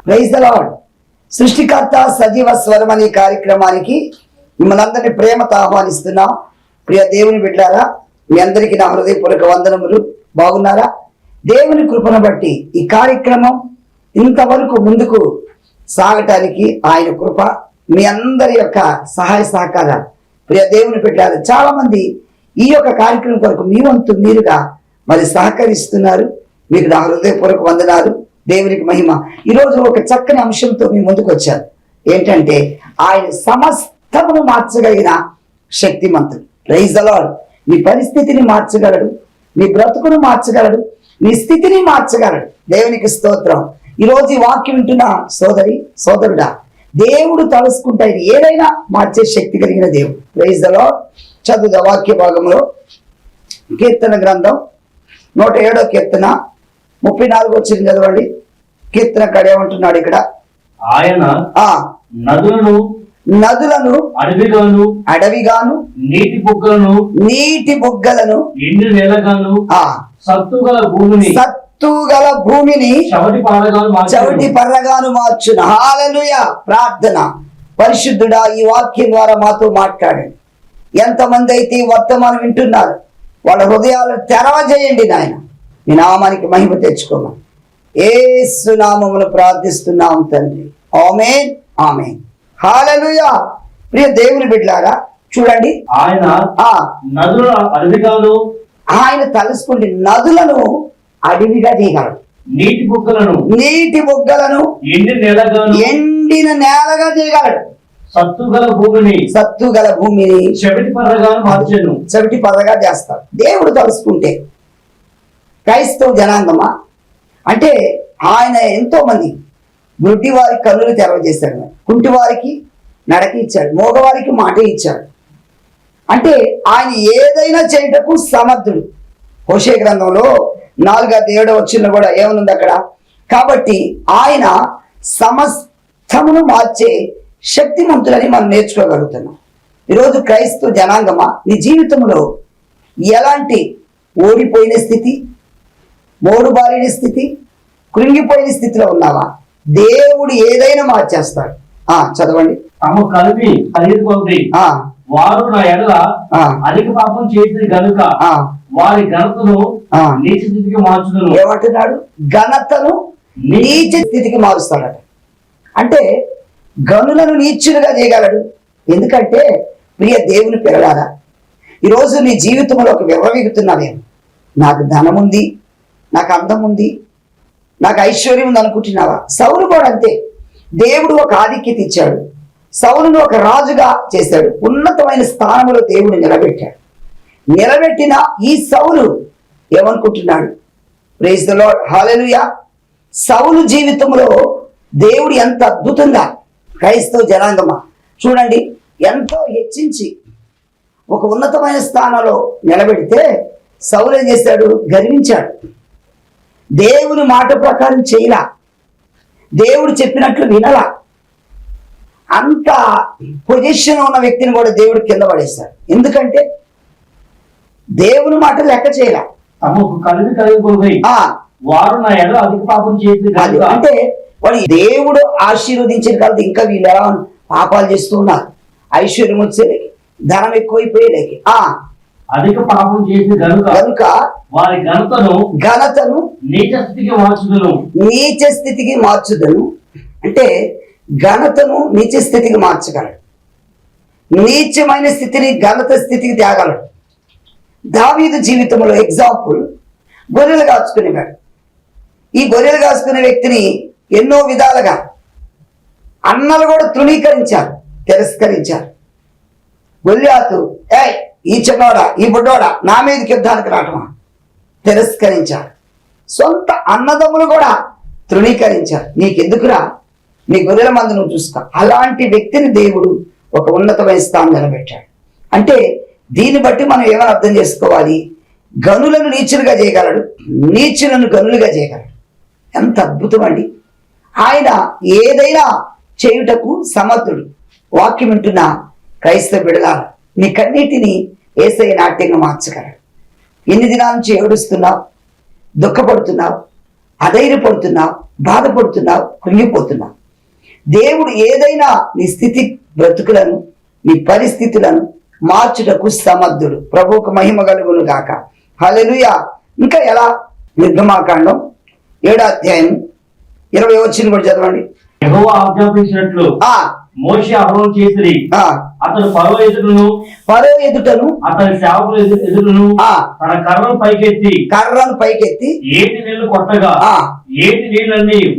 Praise the lord. సృష్టికర్త సజీవ స్వరం అనే కార్యక్రమానికి మిమ్మల్ని అందరినీ ప్రేమతో ఆహ్వానిస్తున్నాం. ప్రియ దేవుని బిడ్డారా, మీ అందరికీ నా హృదయపూర్వక వందనములు. బాగున్నారా? దేవుని కృపను బట్టి ఈ కార్యక్రమం ఇంతవరకు ముందుకు సాగటానికి ఆయన కృప, మీ అందరి యొక్క సహాయ సహకారాలు. ప్రియ దేవుని బిడ్డారా, చాలా మంది ఈ యొక్క కార్యక్రమం కొరకు మీ వంతు మీరుగా మరి సహకరిస్తున్నారు. మీకు నా హృదయపూర్వక వందనాలు. దేవునికి మహిమ. ఈరోజు ఒక చక్కని అంశంతో మీ ముందుకు వచ్చాను. ఏంటంటే ఆయన సమస్తమును మార్చగలిగిన శక్తిమంతుడు. Praise the Lord. నీ పరిస్థితిని మార్చగలడు, నీ బ్రతుకును మార్చగలడు, నీ స్థితిని మార్చగలడు. దేవునికి స్తోత్రం. ఈరోజు ఈ వాక్యం వింటున్న సోదరి సోదరుడా, దేవుడు తలుసుకుంటే ఆయన ఏదైనా మార్చే శక్తి కలిగిన దేవుడు. Praise the Lord. చదువు వాక్య భాగంలో కీర్తన గ్రంథం 107వ కీర్తన 34 వచ్చింది చదవండి. కీర్తన కడేమంటున్నాడు ఇక్కడ, ఆయన నదులను అడవిగాను నీటి బుగ్గలను సత్తుగల భూమిని చవిటి పర్రగాను మార్చును. హల్లెలూయా. ప్రార్థన. పరిశుద్ధుడా, ఈ వాక్యం ద్వారా మాతో మాట్లాడండి. ఎంతమంది అయితే ఈ వర్తమానం వింటున్నారు వాళ్ళ హృదయాలను తెరవజేయండి నాయన. మీ నామానికి మహిమ తెచ్చుకోమని యేసు నామములో ప్రార్థిస్తున్నాం తండ్రి. ఆమేన్, ఆమేన్. హల్లెలూయా. ప్రియ దేవుని బిడ్డలారా, చూడండి, ఆయన తలుసుకుంటే నదులను అడవిగా చేయగలడు, నీటి బుగ్గలను ఎండిన నేలగా చేయగలడు, సత్తుగల భూమిని చవిటి పర్రగా చేస్తాడు. దేవుడు తలుసుకుంటే క్రైస్తవ జనాంగమా అంటే ఆయన ఎంతో మంది గుడ్డి వారికి కన్నులు తెరవజేశాడు, కుంటి వారికి నడక ఇచ్చాడు, మోగవారికి మాట ఇచ్చాడు. అంటే ఆయన ఏదైనా చేయటకు సమర్థుడు. హోషే గ్రంథంలో 4-7 వచ్చిన కూడా ఏమనుంది అక్కడ, కాబట్టి ఆయన సమస్తమును మార్చే శక్తిమంతులని మనం నేర్చుకోగలుగుతున్నాం. ఈరోజు క్రైస్తవ జనాంగమా, నీ జీవితంలో ఎలాంటి ఓడిపోయిన స్థితి, మోడుబారిన స్థితి, కృంగిపోయిన స్థితిలో ఉన్నావా? దేవుడు ఏదైనా మార్చేస్తాడు. చదవండి. వారు నా ఎడల అధిక పాపం చేసింది గనుక వారి ఘనతను నీచ స్థితికి మార్చుదును. ఏమంటున్నాడు? ఘనతను నీచ స్థితికి మారుస్తాడట. అంటే గనులను నీచులుగా చేయగలడు. ఎందుకంటే ప్రియ దేవుని పిల్లలారా, ఈరోజు నీ జీవితంలో ఒక విర్రవీగుతున్నావేమో. నాకు ధనం ఉంది, నాకు అందం ఉంది, నాకు ఐశ్వర్యం ఉంది అనుకుంటున్నావా? సౌలు కూడా అంతే. దేవుడు ఒక ఆధిక్యత ఇచ్చాడు, సౌలును ఒక రాజుగా చేశాడు, ఉన్నతమైన స్థానంలో దేవుడు నిలబెట్టాడు. నిలబెట్టిన ఈ సౌలు ఏమనుకుంటున్నాడు? Praise the lord. హల్లెలూయా. సౌలు జీవితంలో దేవుడు ఎంత అద్భుతంగా, క్రైస్తవ జనాంగమా చూడండి, ఎంతో హెచ్చించి ఒక ఉన్నతమైన స్థానంలో నిలబెడితే సౌలు ఏం చేశాడు? గర్వించాడు. దేవుని మాట ప్రకారం చేయలా, దేవుడు చెప్పినట్లు వినలా. అంత పొజిషన్ ఉన్న వ్యక్తిని కూడా దేవుడు కింద పడేశాడు. ఎందుకంటే దేవుని మాట లెక్క చేయలా. వారు నా ఎడల అధిక పాపం చేసింది అంటే వాడు దేవుడు ఆశీర్వదించిన కాబట్టి ఇంకా వీళ్ళు ఎలా పాపాలు చేస్తూ ఉన్నారు. ఐశ్వర్యం వచ్చేది, ధనం ఎక్కువైపోయేది, అధిక పాపం చేసి కనుక వారి ఘనతను నీచ స్థితికి మార్చుదును. అంటే ఘనతను నీచ స్థితికి మార్చగలడు, నీచమైన స్థితిని ఘనత స్థితికి తేగలడు. దావీదు జీవితంలో ఎగ్జాంపుల్, గొర్రెలు కాచుకునేవాడు. ఈ గొర్రెలు కాచుకునే వ్యక్తిని ఎన్నో విధాలుగా అన్నలు కూడా తృణీకరించారు, తిరస్కరించారు. గొల్యాతు, ఈ చిన్నోడా, ఈ బుడ్డోడా నా మీదకి యుద్ధానికి రావటమా, తిరస్కరించారు. సొంత అన్నదమ్ములు కూడా తృణీకరించారు. నీకెందుకురా, నీ గొర్రెల మందు నువ్వు చూసుకో. అలాంటి వ్యక్తిని దేవుడు ఒక ఉన్నతమైన స్థానం నిలబెట్టాడు. అంటే దీన్ని బట్టి మనం ఏమైనా అర్థం చేసుకోవాలి? గనులను నీచులుగా చేయగలడు, నీచులను గనులుగా చేయగలడు. ఎంత అద్భుతం అండి! ఆయన ఏదైనా చేయుటకు సమర్థుడు. వాక్యం వింటున్న క్రైస్తవ బిడ్డలారా, నీ కన్నీటిని యేసయ్య నాట్యంగా మార్చగలడు. ఎన్ని దినాల నుంచి ఏడుస్తున్నావు, దుఃఖపడుతున్నావు, అధైర్యపడుతున్నావు, బాధపడుతున్నావు, కృంగిపోతున్నావు. దేవుడు ఏదైనా నీ స్థితి బ్రతుకులను, నీ పరిస్థితులను మార్చుటకు సమర్థుడు. ప్రభువుకు మహిమ కలుగును గాక. హల్లెలూయా. ఇంకా ఎలా? నిర్గమాకాండం 7వ అధ్యాయం 20వ వచనం కూడా చదవండి. యెహోవా ఆజ్ఞాపించినట్లు మోషే అహరోను చేసిరి. అతడు ఫరో ఎదుటను అతని సేవకుల ఎదుటను తన కర్రను పైకెత్తి ఏటి నీళ్లు కొట్టగా ఏటి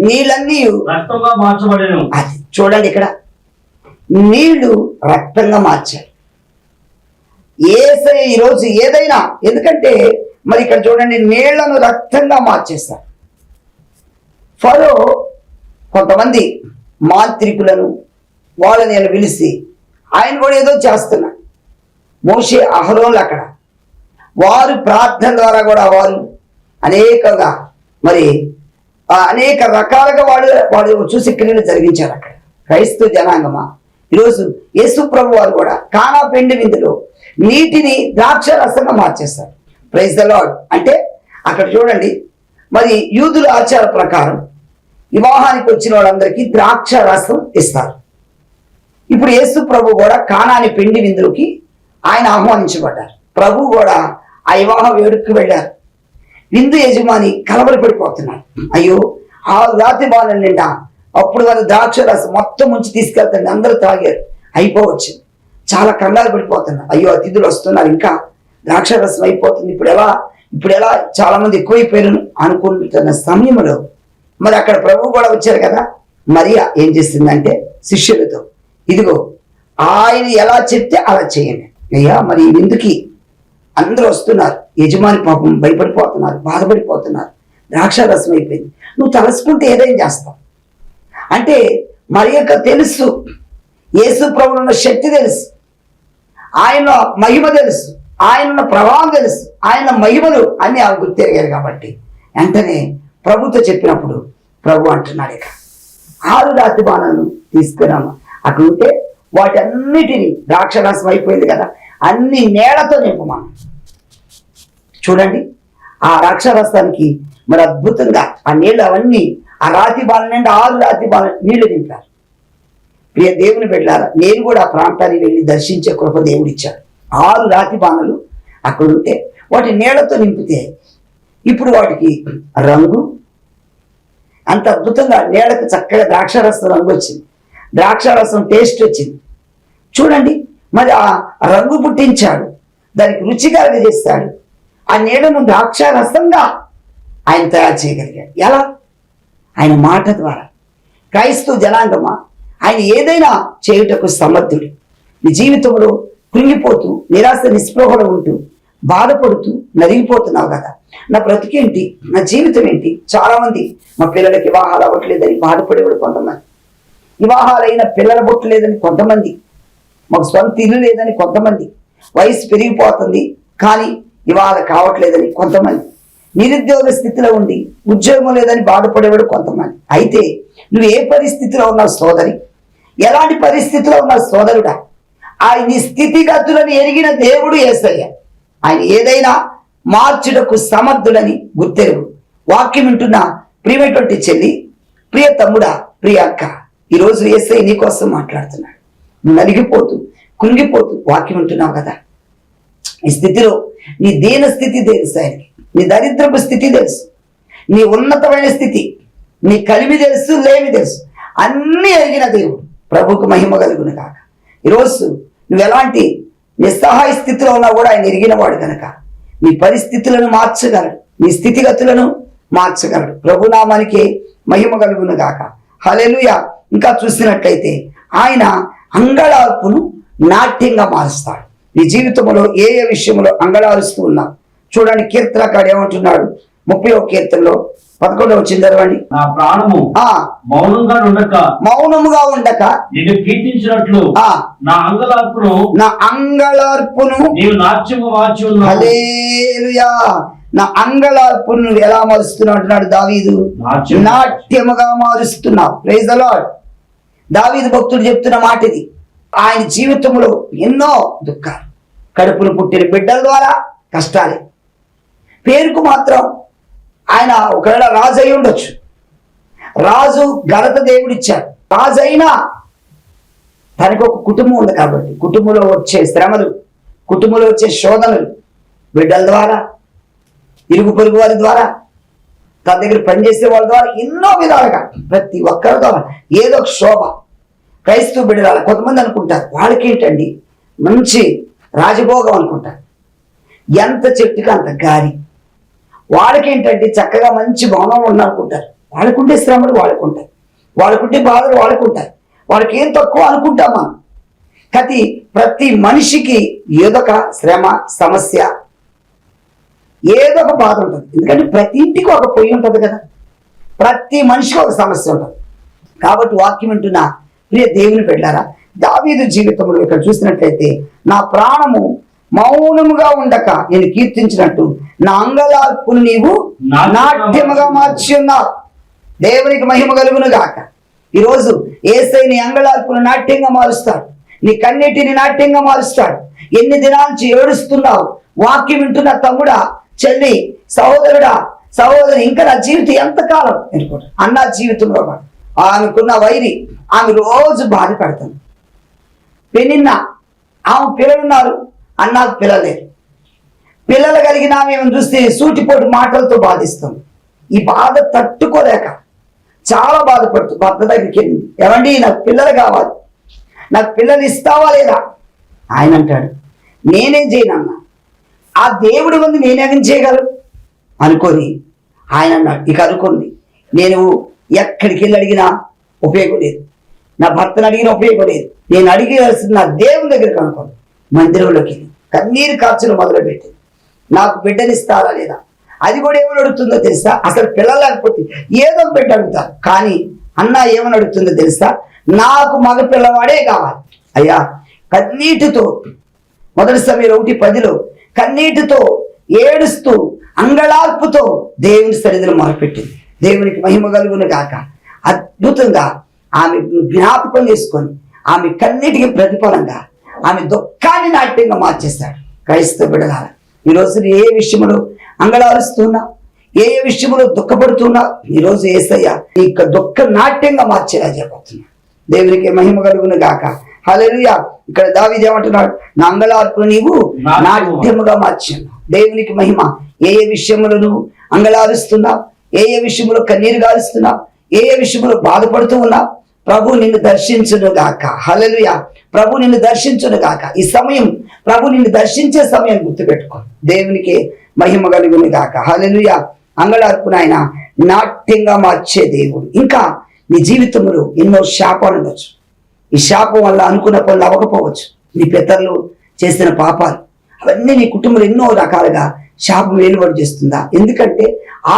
నీళ్ళన్నీ రక్తంగా మార్చబడెను. అది చూడండి, ఇక్కడ నీళ్లు రక్తంగా మార్చారు. యేసయ్య ఈరోజు ఏదైనా, ఎందుకంటే మరి ఇక్కడ చూడండి, నీళ్లను రక్తంగా మార్చేస్తారు. ఫరో కొంతమంది మాంత్రికులను వాళ్ళని నేను పిలిచి ఆయన కూడా ఏదో చేస్తున్నా. మోషే అహరోన్లు అక్కడ వారు ప్రార్థన ద్వారా కూడా వారు అనేకగా మరి అనేక రకాలుగా వాడు చూసి క్రియలు జరిగించారు. అక్కడ క్రైస్తవ జనాంగమా, ఈరోజు యేసు ప్రభు వారు కూడా కానా పెండి విందులో నీటిని ద్రాక్ష రసంగా మార్చేస్తారు. Praise the Lord. అంటే అక్కడ చూడండి, మరి యూదుల ఆచార ప్రకారం వివాహానికి వచ్చిన వాళ్ళందరికీ ద్రాక్ష రసం ఇస్తారు. ఇప్పుడు యేసు ప్రభు కూడా కానాని పిండి విందులకి ఆయన ఆహ్వానించబడ్డారు. ప్రభు కూడా ఆ వివాహ వేడుకకు వెళ్ళారు. విందు యజమాని కలవరపడిపోతున్నాడు. అయ్యో, 6 రాత్రి బాణల నిండా అప్పుడు వాళ్ళు ద్రాక్ష రసం మొత్తం ముంచి తీసుకెళ్తాడు. అందరూ తాగారు, అయిపోవచ్చు. చాలా కంగారు పడిపోతున్నారు. అయ్యో, అతిథులు వస్తున్నారు, ఇంకా ద్రాక్ష రసం అయిపోతుంది, ఇప్పుడు ఎలా చాలా మంది ఎక్కువైపోయారు అనుకుంటున్న సమయంలో మరి అక్కడ ప్రభు కూడా వచ్చారు కదా. మరియా ఏం చేస్తుందంటే శిష్యులతో, ఇదిగో ఆయన ఎలా చెప్తే అలా చేయండి అయ్యా. మరి ఎందుకు అందరూ వస్తున్నారు, యజమాని పాపం భయపడిపోతున్నారు, బాధపడిపోతున్నారు, ద్రాక్ష రసం అయిపోయింది, నువ్వు తలుసుకుంటే ఏదైనా చేస్తావు అంటే మరియకు తెలుసు, యేసు ప్రభువులో ఉన్న శక్తి తెలుసు, ఆయన మహిమ తెలుసు, ఆయన ప్రభావం తెలుసు, ఆయన మహిమలు అన్ని ఆమె గుర్తెరిగారు. కాబట్టి వెంటనే ప్రభుతో చెప్పినప్పుడు ప్రభు అంటున్నాడు, ఇక 6 రాతి బాణాలను తీసుకురామా. అక్కడ ఉంటే వాటన్నిటినీ ద్రాక్షరసం అయిపోయింది కదా, అన్ని నేలతో నింపమను. చూడండి, ఆ ద్రాక్షరసానికి మరి అద్భుతంగా ఆ నీళ్ళు అవన్నీ ఆ రాతి బాణం నుండి 6 రాతి బాణం నీళ్లు నింపారు. ప్రియ దేవుని బిడ్డలారా, నేను కూడా ఆ ప్రాంతానికి వెళ్ళి దర్శించే కృప దేవుడు ఇచ్చాడు. 6 రాతి బాణలు అక్కడ ఉంటే వాటి నీళ్లతో నింపితే ఇప్పుడు వాటికి రంగు అంత అద్భుతంగా, నీళ్లకు చక్కగా ద్రాక్షరసం రంగు వచ్చింది, ద్రాక్షరసం టేస్ట్ వచ్చింది. చూడండి, మరి ఆ రంగు పుట్టించాడు, దానికి రుచికరంగా చేస్తాడు. ఆ నీళ్లను ద్రాక్షరసంగా ఆయన తయారు చేయగలిగాడు. ఎలా? ఆయన మాట ద్వారా. క్రైస్తవ జనాంగమా, ఆయన ఏదైనా చేయుటకు సమర్థుడు. నీ జీవితంలో కృంగిపోతూ నిరాశ నిస్పృహలో ఉంటూ బాధపడుతూ నలిగిపోతున్నావు కదా, నా బ్రతికేంటి, నా జీవితం ఏంటి? చాలా మంది మా పిల్లలకి వివాహాలు అవ్వట్లేదని బాధపడేవాడు కొంతమంది, వివాహాలైన పిల్లల బొట్టలేదని కొంతమంది, మాకు సొంత ఇల్లు లేదని కొంతమంది, వయసు పెరిగిపోతుంది కానీ వివాహాలు కావట్లేదని కొంతమంది, నిరుద్యోగ స్థితిలో ఉండి ఉద్యోగం లేదని బాధపడేవాడు కొంతమంది. అయితే నువ్వు ఏ పరిస్థితిలో ఉన్నావు సోదరి, ఎలాంటి పరిస్థితిలో ఉన్నావు సోదరుడా, ఆయన స్థితిగతులను ఎరిగిన దేవుడు యేసయ్య. ఆయన ఏదైనా మార్చుటకు సమర్థుడని గుర్తెరుగు. వాక్యం వింటున్న ప్రియమైనటువంటి చెల్లి, ప్రియ తమ్ముడా, ప్రియ అక్క, ఈరోజు యేసయ్య నీ కోసం మాట్లాడుతున్నాడు. నువ్వు నలిగిపోతూ కృంగిపోతూ వాక్యం వింటున్నావు కదా, ఈ స్థితిలో నీ దీన స్థితి తెలుసు ఆయనకి, నీ దరిద్రపు స్థితి తెలుసు, నీ ఉన్నతమైన స్థితి, నీ కలిమి తెలుసు, లేమి తెలుసు, అన్నీ ఎరిగిన దేవుడు. ప్రభుకు మహిమ కలుగును కాక. ఈరోజు నువ్వు ఎలాంటి నిస్సహాయ స్థితిలో ఉన్నా కూడా ఆయన ఎరిగిన వాడు కనుక నీ పరిస్థితులను మార్చగలడు, నీ స్థితిగతులను మార్చగలడు. ప్రభునామానికి మహిమ కలుగును గాక. హల్లెలూయా. ఇంకా చూసినట్లయితే ఆయన అంగళార్పును నాట్యంగా మారుస్తాడు. నీ జీవితంలో ఏ ఏ విషయంలో అంగళారుస్తూ ఉన్నావు చూడండి. కీర్తనకాడు ఏమంటున్నాడు? 30వ కీర్తనలో 11వ వచ్చింది చదవండి. నా ప్రాణము మౌనముగా ఉండక నిన్ను కీర్తించినట్లు నా అంగళార్పును నీవు నాట్యము మార్చి ఉన్నావు. హల్లెలూయా. నా అంగళార్పును నువ్వు ఎలా మారుస్తున్నావు అంటున్నాడు దావీదు. నాట్యముగా మారుస్తున్నావు. Praise the lord. దావీదు భక్తుడు చెప్తున్న మాట ఇది. ఆయన జీవితంలో ఎన్నో దుఃఖాలు, కడుపును పుట్టిన బిడ్డల ద్వారా కష్టాలే, పేరుకు మాత్రం ఆయన ఒకవేళ రాజు అయి ఉండొచ్చు, రాజు ఘనత దేవుడిచ్చాడు, రాజు అయినా తనకు ఒక కుటుంబం ఉంది కాబట్టి కుటుంబంలో వచ్చే శ్రమలు, కుటుంబంలో వచ్చే శోధనలు, బిడ్డల ద్వారా, ఇరుగు పొరుగు వారి ద్వారా, తన దగ్గర పనిచేసే వాళ్ళ ద్వారా, ఎన్నో విధాలుగా ప్రతి ఒక్కరి ద్వారా ఏదో ఒక శోభ. క్రైస్తవ బిడ్డల కొంతమంది అనుకుంటారు వాళ్ళకేంటండి మంచి రాజభోగం అనుకుంటారు, ఎంత చెట్టుకి అంత గాలి. వాళ్ళకేంటంటే చక్కగా మంచి భవనం ఉన్నారనుకుంటారు, వాళ్ళకుంటే శ్రమలు వాళ్ళకుంటాయి, వాళ్ళకుంటే బాధలు వాళ్ళకుంటాయి, వాళ్ళకి ఏం తక్కువ అనుకుంటాం మనం. కానీ ప్రతి మనిషికి ఏదొక శ్రమ, సమస్య, ఏదో ఒక బాధ ఉంటుంది. ఎందుకంటే ప్రతి ఇంటికి ఒక పొయ్యి ఉంటుంది కదా, ప్రతి మనిషికి ఒక సమస్య ఉంటుంది. కాబట్టి వాక్యం వింటున్న ప్రియ దేవుని బిడ్డలారా, దావీదు జీవితంలో ఇక్కడ చూసినట్లయితే నా ప్రాణము మౌనముగా ఉండక నేను కీర్తించినట్టు నా అంగలార్పును నీవు నాట్యముగా మార్చి ఉన్నావు. దేవునికి మహిమ కలుగును గాక. ఈరోజు యేసయ్య నీ అంగలార్పును నాట్యంగా మారుస్తాడు, నీ కన్నీటిని నాట్యంగా మారుస్తాడు. ఎన్ని దినాల నుంచి ఏడుస్తున్నావు, వాక్యం వింటున్న తమ్ముడా, చెల్లి, సహోదరుడా, సహోదరి, ఇంకా నా జీవితం ఎంతకాలం అనుకుంటా. అన్న జీవితంలో ఆమెకున్న వైరి, ఆమె రోజు బాధపడతాను. పెనిన్న ఆమె పిల్లలున్నారు, అన్నకు పిల్లలేరు. పిల్లలు కలిగిన ఆమె చూస్తే సూటిపోటు మాటలతో బాధిస్తాం. ఈ బాధ తట్టుకోలేక చాలా బాధపడుతూ భర్త దగ్గరికి వెళ్ళింది. ఏమండి నాకు పిల్లలు కావాలి, నాకు పిల్లలు ఇస్తావా లేదా? ఆయన అంటాడు నేనేం చేయనన్నా, ఆ దేవుడి ముందు నేనేం చేయగలను అనుకొని ఆయన అన్నాడు. ఇక అనుకుంది నేను ఎక్కడికి వెళ్ళి అడిగినా ఉపయోగం లేదు, నా భర్తను అడిగిన ఉపయోగం లేదు, నేను అడిగాల్సింది నా దేవుని దగ్గరికి అనుకోను. మందిరంలోకి వెళ్ళి కన్నీరు కార్చలు మొదలుపెట్టింది. నాకు బిడ్డనిస్తారా లేదా, అది కూడా ఏమని అడుగుతుందో తెలుసా? అసలు పిల్లలు లేకపోతే ఏదో బిడ్డ అడుగుతారు, కానీ అన్న ఏమని అడుగుతుందో తెలుసా? నాకు మగ పిల్లవాడే కావాలి. అయ్యా కన్నీటితో, మొదటి సమయం 1:10 కన్నీటితో ఏడుస్తూ అంగళార్పుతో దేవుని సన్నిధిలో మొదలుపెట్టింది. దేవునికి మహిమ కలుగును గాక. అద్భుతంగా ఆమె జ్ఞాపకం చేసుకొని ఆమె కన్నీటికి ప్రతిఫలంగా ఆమె దుఃఖాన్ని నాట్యంగా మార్చేస్తాడు. క్రైస్తవ బిడ్డలారా, ఈరోజు ఏ విషయంలో అంగళారుస్తున్నా, ఏ విషయంలో దుఃఖపడుతున్నా, ఈరోజు యేసయ్య నీ దుఃఖ నాట్యంగా మార్చేలా చెప్పబోతున్నా. దేవునికి మహిమ కలుగును గాక. హల్లెలూయా. ఇక్కడ దావీదు ఏమంటున్నాడు? నా అంగళార్పును నీవు నాట్యముగా మార్చాను. దేవునికి మహిమ. ఏ విషయంలో నువ్వు అంగళారుస్తున్నావు, ఏ విషయంలో కన్నీరు గారుస్తున్నావు, ఏ విషయంలో బాధపడుతూ ఉన్నావు, ప్రభు నిన్ను దర్శించును గాక. హల్లెలూయా. ప్రభు నిన్ను దర్శించును గాక. ఈ సమయం ప్రభు నిన్ను దర్శించే సమయం గుర్తుపెట్టుకో. దేవునికి మహిమ కలుగును గాక. హల్లెలూయా. అంగళార్పును ఆయన నాట్యంగా మార్చే దేవుడు. ఇంకా నీ జీవితంలో ఎన్నో శాపాలు ఉండొచ్చు. ఈ శాపం వల్ల అనుకున్న పనులు అవ్వకపోవచ్చు. నీ పితరులు చేసిన పాపాలు అవన్నీ నీ కుటుంబంలో ఎన్నో రకాలుగా శాపం వెలువడి చేస్తుందా? ఎందుకంటే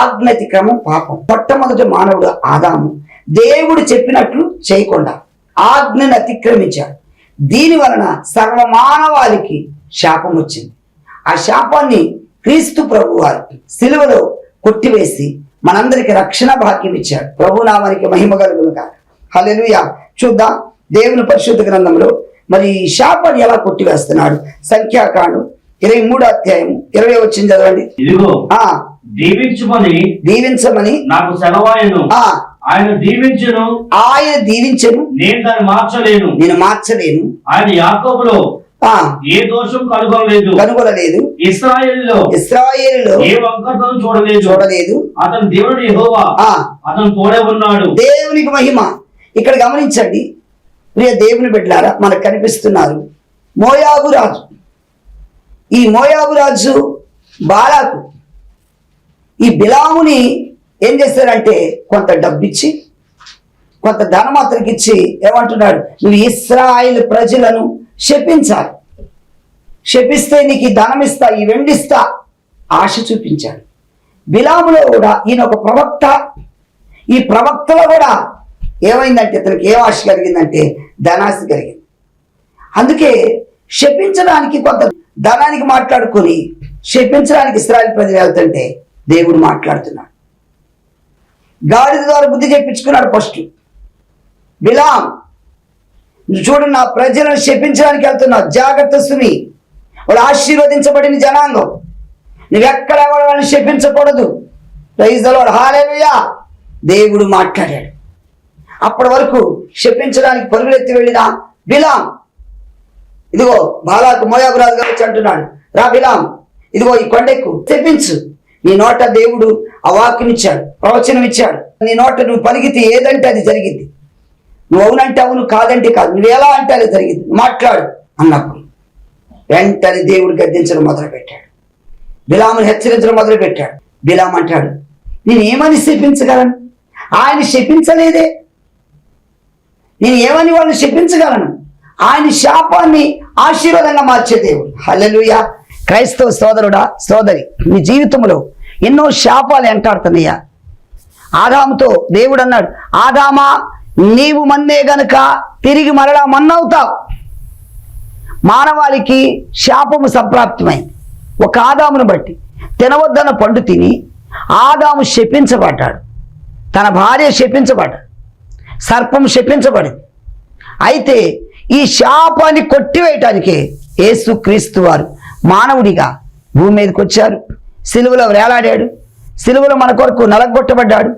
ఆజ్ఞాతి క్రమం పాపం. మొట్టమొదటి మానవుడు ఆదాము దేవుడు చెప్పినట్లు చేయకుండా ఆజ్ఞను అతిక్రమించాడు. దీని వలన సర్వమానవాళికి శాపం వచ్చింది. ఆ శాపాన్ని క్రీస్తు ప్రభు వారు సిలువలో కొట్టివేసి మనందరికి రక్షణ భాగ్యం ఇచ్చాడు. ప్రభు నామానికి మహిమ కలుగును కాక. హల్లెలూయా. చూద్దాం దేవుని పరిశుద్ధ గ్రంథంలో మరి ఈ శాపాన్ని ఎలా కొట్టివేస్తున్నాడు. సంఖ్యాకాండం 23:20 చదవండి. ఇదిగో దీవించమని నాకు సెలవాయను, ఆయన దీవించను, నేను దాన్ని మార్చలేను. ఆయన యాకోబులో ఏ దోషం కనుగొనలేదు, ఇశ్రాయేలులో ఏ వంకరతను చూడలేదు. అతను దేవుడు యెహోవా, అతను తోడే ఉన్నాడు. దేవునికి మహిమ. ఇక్కడ గమనించండి ప్రియ దేవుని బిడ్డలారా, మనకు కనిపిస్తున్నారు మోయాబు రాజు. ఈ మోయాబు రాజు బాలాకు ఈ బిలాముని ఏం చేశారంటే కొంత డబ్బిచ్చి, కొంత ధనం అతనికి ఇచ్చి ఏమంటున్నాడు, నువ్వు ఇశ్రాయేలు ప్రజలను శపించాలి, శపిస్తే నీకు ఈ ధనం ఇస్తా, ఈ వెండిస్తా ఆశ చూపించాడు. బిలాములో కూడా ఈయన ఒక ప్రవక్త. ఈ ప్రవక్తలో కూడా ఏమైందంటే ఇతనికి ఏం ఆశ కలిగిందంటే ధనాశ కలిగింది. అందుకే శపించడానికి కొంత ధనానికి మాట్లాడుకొని శపించడానికి ఇశ్రాయేలు ప్రజలు వెళ్తుంటే దేవుడు మాట్లాడుతున్నాడు. గాడిద ద్వారా బుద్ధి చెప్పించుకున్నాడు ఫస్ట్. బిలాం చూడు, నా ప్రజలను శపించడానికి వెళ్తున్నావు, జాగ్రత్త సుమి, వాళ్ళు ఆశీర్వదించబడిన జనాంగం, నువ్వెక్కడ వాళ్ళని శపించకూడదు. ప్రైజ్ ది లార్డ్, హల్లెలూయా. దేవుడు మాట్లాడాడు. అప్పటి వరకు శపించడానికి పరుగులెత్తి వెళ్ళిన బిలాం, ఇదిగో బాలాకు మోయాబు రాజు గారు వచ్చి అంటున్నాడు, రా బిలాం, ఇదిగో ఈ కొండెక్కు, శపించు. నీ నోట దేవుడు ఆ వాక్కునిచ్చాడు, ప్రవచనం ఇచ్చాడు. నీ నోట నువ్వు పలికితే ఏదంటే అది జరిగింది. నువ్వు అవునంటే అవును, కాదంటే కాదు, నువ్వు ఎలా అంటే అది జరిగింది, మాట్లాడు అన్నప్పుడు వెంటనే దేవుడు గద్దించడం మొదలుపెట్టాడు. బిలామును హెచ్చరించడం మొదలుపెట్టాడు. బిలాం అంటాడు, నేను ఏమని శపించగలను? ఆయన శపించలేదే. నేను ఏమని వాళ్ళని శపించగలను? ఆయన శాపాన్ని ఆశీర్వాదంగా మార్చే దేవుడు. హల్లెలూయా. క్రైస్తవ సోదరుడా, సోదరి, నీ జీవితంలో ఎన్నో శాపాలు వెంటాడుతున్నాయా? ఆదాముతో దేవుడు అన్నాడు, ఆదామా, నీవు మన్నే గనుక తిరిగి మరలా మన్నవుతావు. మానవాళికి శాపము సంప్రాప్తమైంది. ఒక ఆదామును బట్టి తినవద్దన్న పండు తిని ఆదాము శపించబడ్డాడు. తన భార్య శపించబడ్డాడు. సర్పము శపించబడింది. అయితే ఈ శాపాన్ని కొట్టివేయటానికి యేసుక్రీస్తు వారు మానవుడిగా భూమి మీదకి వచ్చారు. సిలువలో వేలాడాడు. సిలువలో మన కొరకు నలగొట్టబడ్డాడు,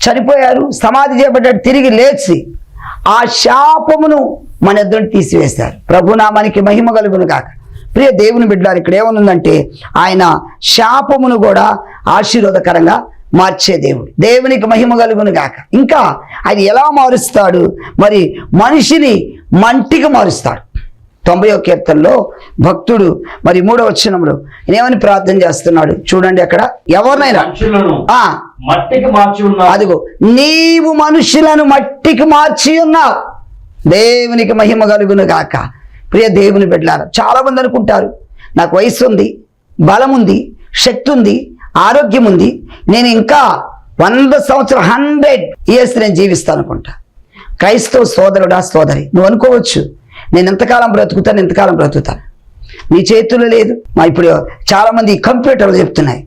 చనిపోయారు, సమాధి చేయబడ్డాడు, తిరిగి లేచి ఆ శాపమును మన ఎదురు తీసివేశారు. ప్రభునామానికి మహిమ కలుగును గాక. ప్రియ దేవుని బిడ్డలారు, ఇక్కడ ఏమనుందంటే ఆయన శాపమును కూడా ఆశీర్వాదకరంగా మార్చే దేవుడు. దేవునికి మహిమ కలుగును గాక. ఇంకా ఆయన ఎలా మారుస్తాడు? మరి మనిషిని మంటికి మారుస్తాడు. 90వ కీర్తనలో భక్తుడు మరి 3వ వచనంలో ఏమని ప్రార్థన చేస్తున్నాడు చూడండి. అక్కడ ఎవరినైనా మట్టికి మార్చి ఉన్నావు, అదిగో నీవు మనుషులను మట్టికి మార్చి ఉన్నావు. దేవునికి మహిమ కలుగును గాక. ప్రియ దేవుని బిడ్డలారా, చాలా మంది అనుకుంటారు, నాకు వయసు ఉంది, బలం ఉంది, శక్తి ఉంది, ఆరోగ్యం ఉంది, నేను ఇంకా 100 సంవత్సరాలు 100 years నేను జీవిస్తాను అనుకుంటా. క్రైస్తవ సోదరుడా, సోదరి, నువ్వు అనుకోవచ్చు, నేను ఎంతకాలం బ్రతుకుతాను, ఎంతకాలం బ్రతుకుతాను. నీ చేతుల్లో లేదు. ఇప్పుడు చాలా మంది కంప్యూటర్లు చెప్తున్నాయి.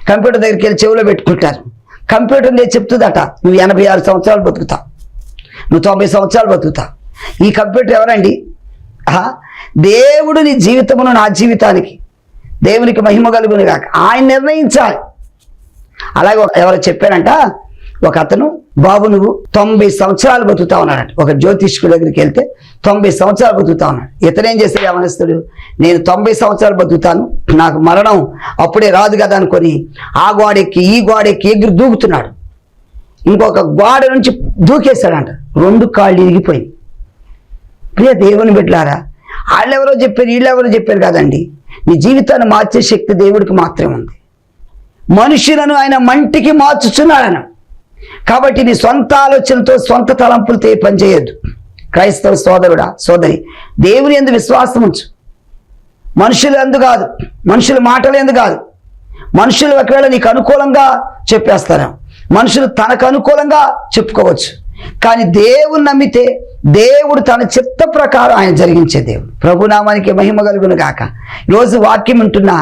కంప్యూటర్ దగ్గరికి వెళ్ళి చెవిలో పెట్టుకుంటారు. కంప్యూటర్ నేను చెప్తుందట, నువ్వు 86 సంవత్సరాలు బతుకుతావు, నువ్వు 90 సంవత్సరాలు బతుకుతావు. ఈ కంప్యూటర్ ఎవరండి? దేవుడు నీ జీవితమును, నా జీవితానికి, దేవునికి మహిమ కలుగును గాక, ఆయన నిర్ణయించాలి. అలాగే ఎవరు చెప్పారంట, ఒక అతను, బాబు నువ్వు 90 సంవత్సరాలు బతుకుతా ఉన్నాడంట. ఒక జ్యోతిష్కుడి దగ్గరికి వెళ్తే 90 సంవత్సరాలు బతుకుతా ఉన్నాడు. ఇతనేం చేశాడు యవనస్తుడు, నేను 90 సంవత్సరాలు బతుకుతాను, నాకు మరణం అప్పుడే రాదు కదా అనుకొని ఆ గోడెక్కి ఈ గోడెక్కి ఎగిరి దూకుతున్నాడు. ఇంకొక గోడ నుంచి దూకేశాడంట. 2 కాళ్ళు ఇరిగిపోయింది. ప్రియ దేవుని బిడ్డలారా, వాళ్ళెవరో చెప్పారు, వీళ్ళెవరో చెప్పారు కాదండి. నీ జీవితాన్ని మార్చే శక్తి దేవుడికి మాత్రమే ఉంది. మనుషులను ఆయన మంటికి మార్చుచున్నాడన. కాబట్టి నీ సొంత ఆలోచనతో, సొంత తలంపులతో ఏ పని చేయొద్దు. క్రైస్తవ సోదరుడా, సోదరి, దేవుని యందు విశ్వాసం ఉంచు. మనుషులు ఎందు కాదు, మనుషుల మాటలు ఎందు కాదు. మనుషులు ఒకవేళ నీకు అనుకూలంగా చెప్పేస్తారు, మనుషులు తనకు అనుకూలంగా చెప్పుకోవచ్చు. కానీ దేవుని నమ్మితే దేవుడు తన చిత్త ప్రకారం ఆయన జరిగించే దేవుడు. ప్రభునామానికి మహిమ కలుగును గాక. ఈరోజు వాక్యం ఉంటున్న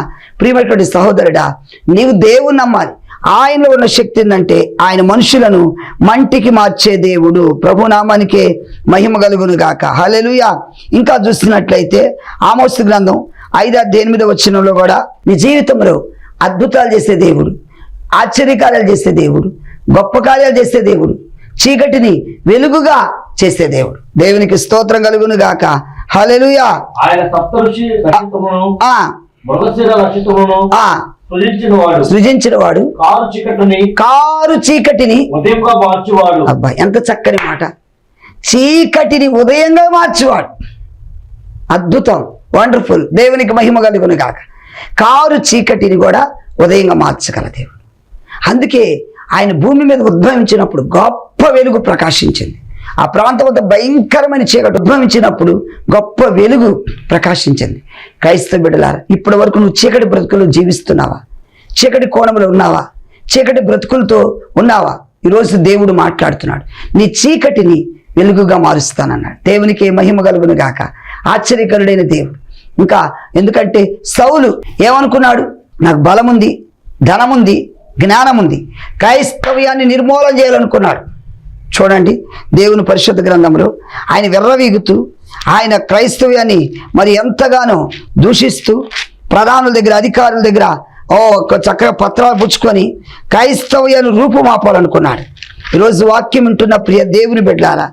ప్రియమైనటువంటి సహోదరుడా, నీవు దేవుని నమ్మాలి. ఆయనలో ఉన్న శక్తి ఏంటంటే ఆయన మనుషులను మంటికి మార్చే దేవుడు. ప్రభునామానికి మహిమ కలుగును గాక. హల్లెలూయా. ఇంకా చూస్తున్నట్లయితే ఆమోసు గ్రంథం 5:8 వచనంలో కూడా నీ జీవితంలో అద్భుతాలు చేసే దేవుడు, ఆశ్చర్యకార్యాలు చేసే దేవుడు, గొప్ప కార్యాలు చేసే దేవుడు, చీకటిని వెలుగుగా చేసే దేవుడు. దేవునికి స్తోత్రం కలుగును గాక. హల్లెలూయా. ఆయన సప్తఋషి రక్షితమును మృగశిర రక్షితమును సృజించిన వాడు కారు చీకటిని ఉదయంగా మార్చువాడు. అబ్బాయి, ఎంత చక్కని మాట. చీకటిని ఉదయంగా మార్చువాడు. అద్భుతం, వండర్ఫుల్. దేవునికి మహిమ కలుగును గాక. కారు చీకటిని కూడా ఉదయంగా మార్చగల దేవుడు. అందుకే ఆయన భూమి మీద ఉద్భవించినప్పుడు గొప్ప వెలుగు ప్రకాశించింది. ఆ ప్రాంతం వద్ద భయంకరమైన చీకటి ఉద్భవించినప్పుడు గొప్ప వెలుగు ప్రకాశించింది. క్రైస్తవ బిడ్డలారా, ఇప్పటి వరకు నువ్వు చీకటి బ్రతుకులు జీవిస్తున్నావా? చీకటి కోణంలో ఉన్నావా? చీకటి బ్రతుకులతో ఉన్నావా? ఈరోజు దేవుడు మాట్లాడుతున్నాడు, నీ చీకటిని వెలుగుగా మారుస్తానన్నాడు. దేవునికి మహిమ కలుగును గాక. ఆశ్చర్యకరుడైన దేవుడు. ఇంకా ఎందుకంటే సౌలు ఏమనుకున్నాడు? నాకు బలం ఉంది, ధనం ఉంది, జ్ఞానం ఉంది, క్రైస్తవ్యాన్ని నిర్మూలన చేయాలనుకున్నాడు. చూడండి, దేవుని పరిశుద్ధ గ్రంథంలో ఆయన విర్రవీగుతూ ఆయన క్రైస్తవ్యాన్ని మరి ఎంతగానో దూషిస్తూ ప్రధానుల దగ్గర, అధికారుల దగ్గర ఒక చక్కగా పత్రాలు పుచ్చుకొని క్రైస్తవ్యాన్ని రూపుమాపాలనుకున్నాడు. ఈరోజు వాక్యం వింటున్న ప్రియ దేవుని బిడ్డలారా,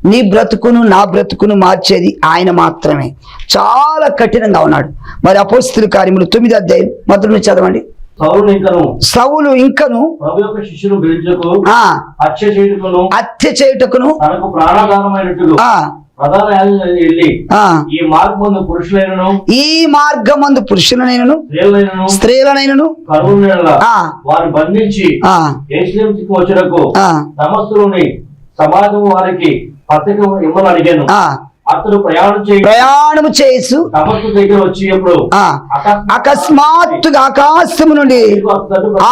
నీ బ్రతుకును నా బ్రతుకును మార్చేది ఆయన మాత్రమే. చాలా కఠినంగా ఉన్నాడు. మరి అపోస్తలుల కార్యములు 9వ అధ్యాయం మొదటి నుంచి చదవండి. సౌలు ఇంకను హత్య చేయుటకును ఈ మార్గమందు పురుషులనైనను స్త్రీలనైనను వారు బంధించి సమాజం వారికి పత్రిక ఇవ్వని అడిగాను. అతడు ప్రయాణము చేసు దగ్గర వచ్చేప్పుడు అకస్మాత్తుగా ఆకాశము నుండి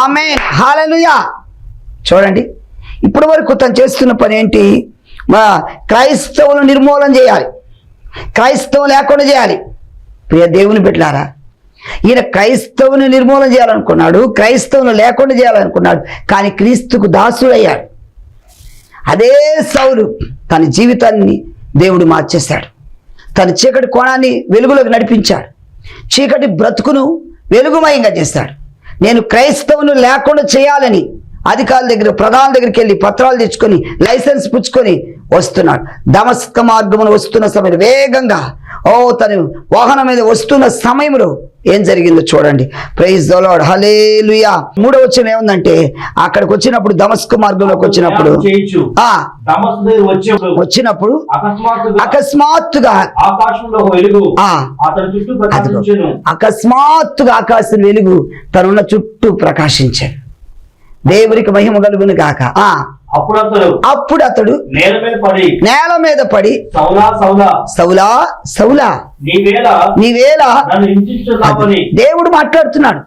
ఆమేన్ హల్లెలూయా. చూడండి, ఇప్పటి వరకు తను చేస్తున్న పని ఏంటి? క్రైస్తవులను నిర్మూలన చేయాలి, క్రైస్తవం లేకుండా చేయాలి. ప్రియ దేవుని బిడ్డలారా, ఈయన క్రైస్తవుని నిర్మూలన చేయాలనుకున్నాడు, క్రైస్తవులు లేకుండా చేయాలనుకున్నాడు. కానీ క్రీస్తుకు దాసుడయ్యాడు. అదే సౌలు తన జీవితాన్ని దేవుడు మార్చేశాడు. తన చీకటి కోణాన్ని వెలుగులోకి నడిపించాడు, చీకటి బ్రతుకును వెలుగుమయంగా చేశాడు. నేను క్రైస్తవును లేకుండా చేయాలని అధికారుల దగ్గర, ప్రధానుల దగ్గరికి వెళ్ళి పత్రాలు తెచ్చుకొని లైసెన్స్ పుచ్చుకొని వస్తున్నాడు. దమస్క మార్గమును వస్తున్న సమయం వేగంగా తను వాహనం మీద వస్తున్న సమయంలో ఏం జరిగిందో చూడండి. ప్రైజ్ ది లార్డ్, హల్లెలూయా. 3వ వచనం ఏముందంటే, అక్కడికి వచ్చినప్పుడు దమస్క మార్గంలోకి వచ్చినప్పుడు అకస్మాత్తుగా ఆకాశం వెలుగు తనున్న చుట్టూ ప్రకాశించాడు. దేవునికి మహిమ కలుగును గాక. అప్పుడు అతడు నేల మీద పడి సౌలా సౌలా నీవేళ దేవుడు మాట్లాడుతున్నాడు,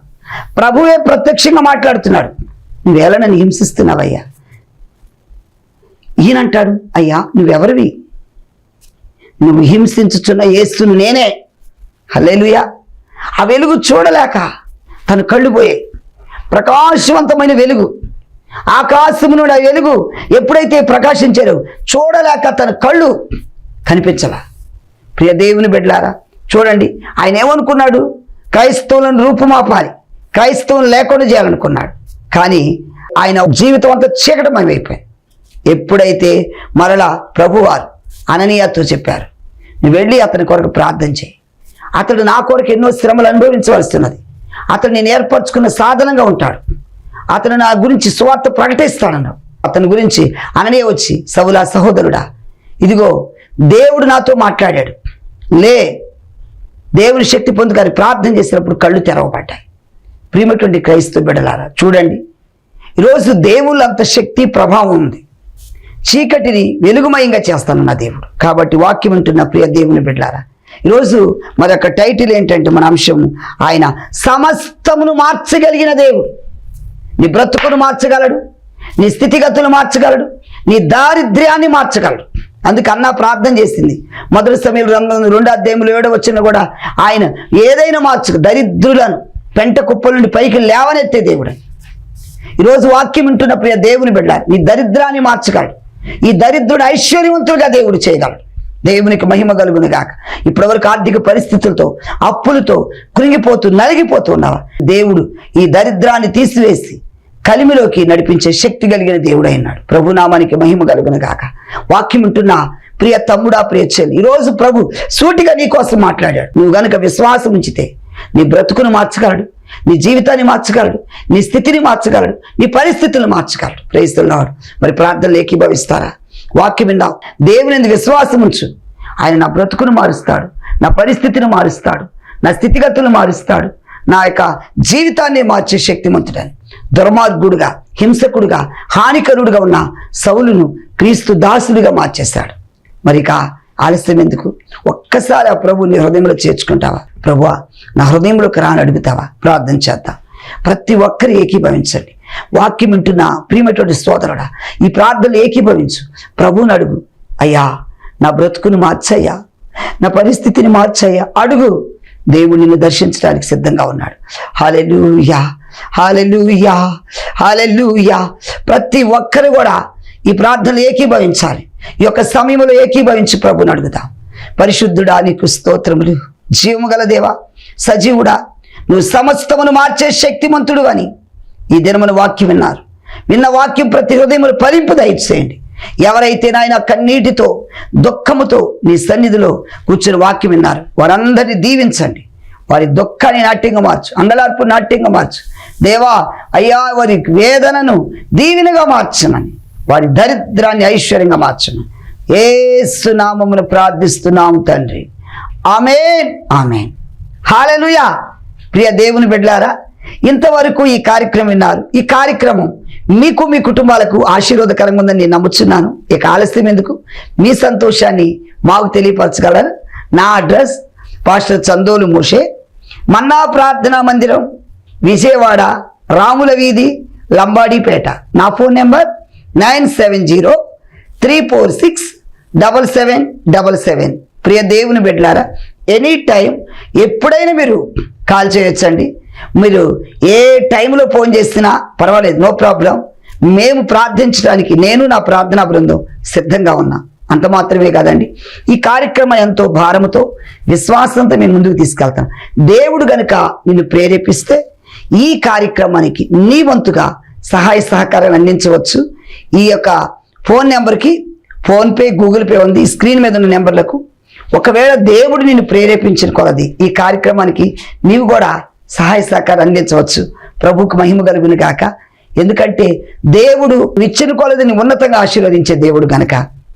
ప్రభువే ప్రత్యక్షంగా మాట్లాడుతున్నాడు. నువ్వేళ నన్ను హింసిస్తున్నావయ్యా. ఈయనంటాడు, అయ్యా నువ్వెవరివి? నువ్వు హింసించుచున్న యేసును నేనే. హల్లెలూయా. ఆ వెలుగు చూడలేక తన కళ్ళు పోయాయి. ప్రకాశవంతమైన వెలుగు, ఆకాశము నుండి ఆ వెలుగు ఎప్పుడైతే ప్రకాశించారో చూడలేక తన కళ్ళు కనిపించలా. ప్రియ దేవుని బిడ్డలారా, చూడండి, ఆయన ఏమనుకున్నాడు? క్రైస్తవులను రూపుమాపాలి, క్రైస్తవులు లేకుండా చేయాలనుకున్నాడు. కానీ ఆయన జీవితం అంతా చీకటమయమైపోయింది. ఎప్పుడైతే మరలా ప్రభువారు అననీయతో చెప్పారు, నువ్వు వెళ్ళి అతని కొరకు ప్రార్థన చేయి, అతడు నా కొరకు ఎన్నో శ్రమలు అనుభవించవలసినది, అతను నేను ఏర్పరచుకున్న సాధనంగా ఉంటాడు, అతను నా గురించి సువార్త ప్రకటిస్తానన్నాడు. అతని గురించి అననీయ వచ్చి, సౌలా సహోదరుడా, ఇదిగో దేవుడు నాతో మాట్లాడాడు, లే దేవుని శక్తి పొందుకొని ప్రార్థన చేసినప్పుడు కళ్ళు తెరవబడ్డాయి. ప్రియమైనటువంటి క్రైస్తవ బిడ్డలారా, చూడండి, ఈరోజు దేవుళ్ళు అంత శక్తి ప్రభావం ఉంది. చీకటిని వెలుగుమయంగా చేస్తానన్న దేవుడు. కాబట్టి వాక్యం వింటున్న ప్రియ దేవుని బిడ్డలారా, ఈరోజు మరొక టైటిల్ ఏంటంటే, మన అంశం, ఆయన సమస్తమును మార్చగలిగిన దేవుడు. నీ బ్రతుకును మార్చగలడు, నీ స్థితిగతులు మార్చగలడు, నీ దారిద్ర్యాన్ని మార్చగలడు. అందుకు అన్న ప్రార్థన చేసింది. మొదటి సమయంలో 2వ అధ్యాయంలో 7వ వచనం కూడా ఆయన ఏదైనా మార్చు, దరిద్రులను పెంట కుప్పల నుండి పైకి లేవనెత్తే దేవుడు. ఈరోజు వాక్యం వింటున్న ప్రియ దేవుని బిడ్డ, నీ దరిద్రాన్ని మార్చగలడు. ఈ దరిద్రుడు ఐశ్వర్యవంతులుగా దేవుడు చేయగలడు. దేవునికి మహిమ కలుగును గాక. ఇప్పటివరకు ఆర్థిక పరిస్థితులతో, అప్పులతో కృంగిపోతూ నలిగిపోతూ ఉన్నావా? దేవుడు ఈ దరిద్రాన్ని తీసివేసి కలిమిలోకి నడిపించే శక్తి కలిగిన దేవుడు అయినాడు. ప్రభునామానికి మహిమ కలుగును గాక. వాక్యం ఉంటున్న ప్రియ తమ్ముడా, ప్రియ చెల్లి, ఈరోజు ప్రభు సూటిగా నీ కోసం మాట్లాడాడు. నువ్వు గనుక విశ్వాసం ఉంచితే నీ బ్రతుకును మార్చగలడు, నీ జీవితాన్ని మార్చగలడు, నీ స్థితిని మార్చగలడు, నీ పరిస్థితులను మార్చగలడు. Praise the lord. మరి ప్రార్థనలు ఏకీభవిస్తారా? వాక్యం విందాం. దేవుని విశ్వాసం ఉంచు. ఆయన నా బ్రతుకును మారుస్తాడు, నా పరిస్థితిని మారుస్తాడు, నా స్థితిగతులు మారుస్తాడు, నా యొక్క జీవితాన్ని మార్చే శక్తిమంతుడని. దుర్మార్గుడుగా, హింసకుడుగా, హానికరుడుగా ఉన్న సౌలును క్రీస్తు దాసుడిగా మార్చేశాడు. మరిక ఆలస్యం ఎందుకు? ఒక్కసారి ఆ ప్రభు నీ హృదయంలో చేర్చుకుంటావా? ప్రభువా నా హృదయంలోకి రాని అడుగుతావా? ప్రార్థన చేద్దాం. ప్రతి ఒక్కరు ఏకీభవించండి. వాక్యం వింటున్న ప్రియమైనటువంటి సోదరుడా, ఈ ప్రార్థనలు ఏకీభవించు. ప్రభువుని అడుగు, అయ్యా నా బ్రతుకును మార్చయ్యా, నా పరిస్థితిని మార్చయ్యా. అడుగు. దేవుడు నిన్ను దర్శించడానికి సిద్ధంగా ఉన్నాడు. హల్లెలూయా, హల్లెలూయా, హల్లెలూయా. ప్రతి ఒక్కరు కూడా ఈ ప్రార్థనలు ఏకీభవించాలి. ఈ యొక్క సమయంలో ఏకీభవించి ప్రభుని అడుగుదాం. పరిశుద్ధుడా నీకు స్తోత్రములు, జీవము గల దేవా, సజీవుడా, నువ్వు సమస్తమును మార్చే శక్తిమంతుడు అని ఈ దినమున వాక్యం విన్నారు. విన్న వాక్యం ప్రతి హృదయములు ఫలింపు దయచేయండి. ఎవరైతే నాయన కన్నీటితో దుఃఖముతో నీ సన్నిధిలో కూర్చుని వాక్యం విన్నారు వారందరినీ దీవించండి. వారి దుఃఖాన్ని నాట్యంగా మార్చు, అంగలార్పు నాట్యంగా మార్చు దేవా. అయ్యా, వారి వేదనను దీవెనగా మార్చమని, వారి దరిద్రాన్ని ఐశ్వర్యంగా మార్చమని యేసు నామమున ప్రార్థిస్తున్నాము తండ్రి. ఆమేన్, ఆమేన్, హల్లెలూయా. ప్రియ దేవుని బిడ్డలారా, ఇంతవరకు ఈ కార్యక్రమం విన్నారు. ఈ కార్యక్రమం మీకు మీ కుటుంబాలకు ఆశీర్వాదకరంగా ఉందని నేను నమ్ముచున్నాను. ఇక ఆలస్యం ఎందుకు, మీ సంతోషాన్ని మాకు తెలియపరచగలరు. నా అడ్రస్ పాస్టర్ చందోలు మోషే, మన్నా ప్రార్థనా మందిరం, విజయవాడ, రాముల వీధి, లంబాడీపేట. నా ఫోన్ నెంబర్ 9703467777. ప్రియ దేవుని బిడ్డలారా, ఎనీ టైం ఎప్పుడైనా మీరు కాల్ చేయొచ్చండి. మీరు ఏ టైంలో ఫోన్ చేసినా పర్వాలేదు, నో ప్రాబ్లం. మేము ప్రార్థించడానికి నేను నా ప్రార్థనా బృందం సిద్ధంగా ఉన్నా. అంత మాత్రమే కాదండి, ఈ కార్యక్రమం ఎంతో భారముతో విశ్వాసంతో మేము ముందుకు తీసుకెళ్తాం. దేవుడు గనుక నిన్ను ప్రేరేపిస్తే ఈ కార్యక్రమానికి నీ వంతుగా సహాయ సహకారాలు అందించవచ్చు. ఈ యొక్క ఫోన్ నెంబర్కి ఫోన్పే, గూగుల్ పే ఉంది, స్క్రీన్ మీద ఉన్న నెంబర్లకు. ఒకవేళ దేవుడు నిన్ను ప్రేరేపించిన కొలది ఈ కార్యక్రమానికి నీవు కూడా సహాయ సహకారం అందించవచ్చు. ప్రభువుకు మహిమ కలుగును గాక. ఎందుకంటే దేవుడు ఇచ్చిన కొలదిని ఉన్నతంగా ఆశీర్వదించే దేవుడు గనక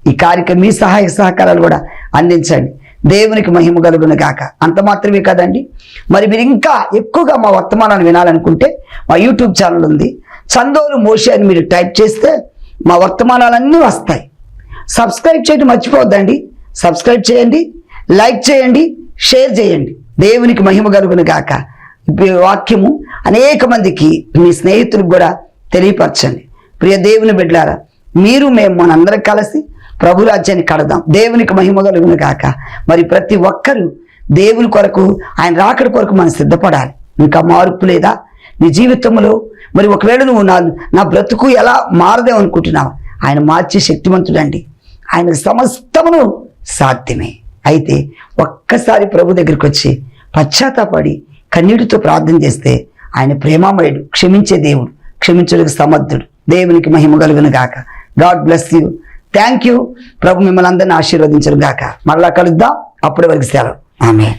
ఈ కార్యక్రమం మీ సహాయ సహకారాలు కూడా అందించండి. దేవునికి మహిమ కలుగును గాక. అంత మాత్రమే కాదండి, మరి మీరు ఇంకా ఎక్కువగా మా వర్తమానాలు వినాలనుకుంటే మా యూట్యూబ్ ఛానల్ ఉంది, చందోలు మోషే అని మీరు టైప్ చేస్తే మా వర్తమానాలన్నీ వస్తాయి. సబ్స్క్రైబ్ చేయడం మర్చిపోవద్దండి. సబ్స్క్రైబ్ చేయండి, లైక్ చేయండి, షేర్ చేయండి. దేవునికి మహిమ కలుగును గాక. వాక్యము అనేక మందికి మీ స్నేహితులకు కూడా తెలియపరచండి. ప్రియ దేవుని బిడ్డలారా, మీరు మేము మనందరం కలిసి ప్రభు రాజ్యాన్ని కడదాం. దేవునికి మహిమ కలుగును గాక. మరి ప్రతి ఒక్కరూ దేవుని కొరకు, ఆయన రాకడ కొరకు మనం సిద్ధపడాలి. ఇంకా మార్పు లేదా నీ జీవితంలో? మరి ఒకవేళ నువ్వు నా బ్రతుకు ఎలా మారదేమనుకుంటున్నావు? ఆయన మార్చే శక్తివంతుడండి. ఆయన సమస్తమును సాధ్యమే. అయితే ఒక్కసారి ప్రభు దగ్గరికి వచ్చి పశ్చాత్తాపడి కన్నీటితో ప్రార్థన చేస్తే ఆయన ప్రేమామయుడు, క్షమించే దేవుడు, క్షమించడానికి సమర్థుడు. దేవునికి మహిమ కలుగును గాక. God bless you. Thank you. ప్రభు మిమ్మల్ని అందరినీ ఆశీర్వదించను గాక. మరలా కలుద్దాం. అప్పటి వరకు సెలవు. ఆమేన్.